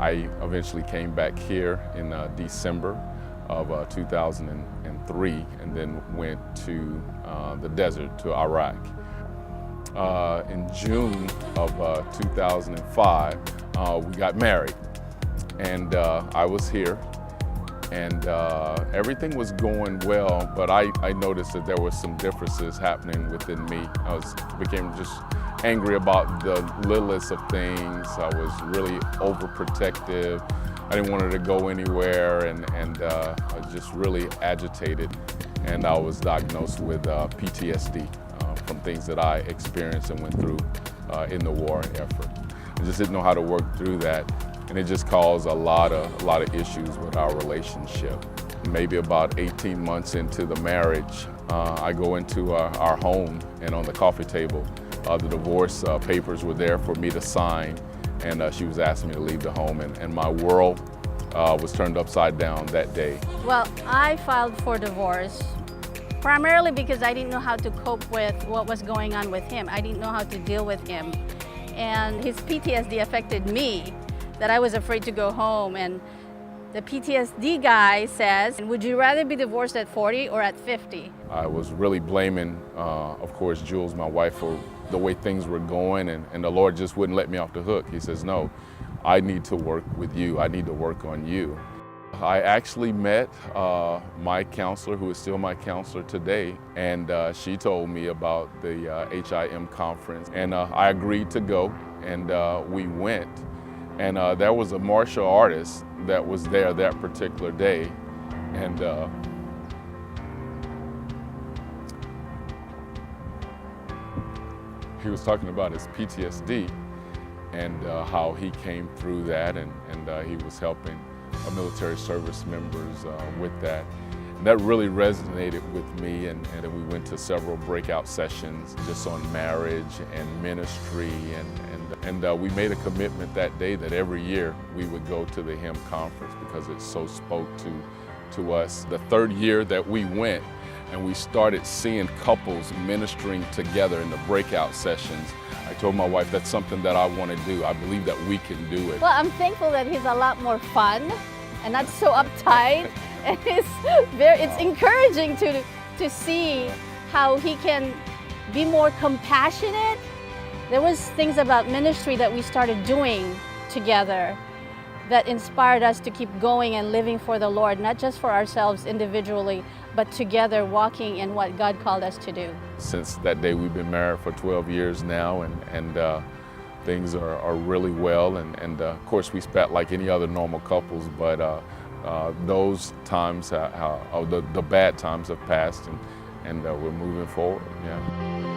I eventually came back here in December of 2003 and then went to the desert, to Iraq. In June of 2005, we got married, and I was here, and everything was going well, but I noticed that there were some differences happening within me. Became just angry about the littlest of things. I was really overprotective. I didn't want her to go anywhere, and I was just really agitated, and I was diagnosed with PTSD from things that I experienced and went through in the war effort. I just didn't know how to work through that, and it just caused a lot of issues with our relationship. Maybe about 18 months into the marriage, I go into our home, and on the coffee table, the divorce papers were there for me to sign, and she was asking me to leave the home, and my world was turned upside down that day. Well, I filed for divorce primarily because I didn't know how to cope with what was going on with him. I didn't know how to deal with him. And his PTSD affected me, that I was afraid to go home. And the PTSD guy says, would you rather be divorced at 40 or at 50? I was really blaming, of course, Jules, my wife, for the way things were going, and the Lord just wouldn't let me off the hook. He says, no, I need to work with you. I need to work on you. I actually met my counselor, who is still my counselor today, and she told me about the HIM conference, and I agreed to go, and we went. And there was a martial artist that was there that particular day, and he was talking about his PTSD and how he came through that, and he was helping military service members with that. And that really resonated with me, and we went to several breakout sessions just on marriage and ministry, and we made a commitment that day that every year we would go to the HIM conference because it so spoke to us. The third year that we went, and we started seeing couples ministering together in the breakout sessions, I told my wife, that's something that I want to do. I believe that we can do it. Well, I'm thankful that he's a lot more fun and not so uptight. And it's encouraging to see how he can be more compassionate. There was things about ministry that we started doing together that inspired us to keep going and living for the Lord, not just for ourselves individually, but together walking in what God called us to do. Since that day, we've been married for 12 years now, and things are really well. And of course, we spat like any other normal couples, but those times, the bad times have passed, and we're moving forward. Yeah.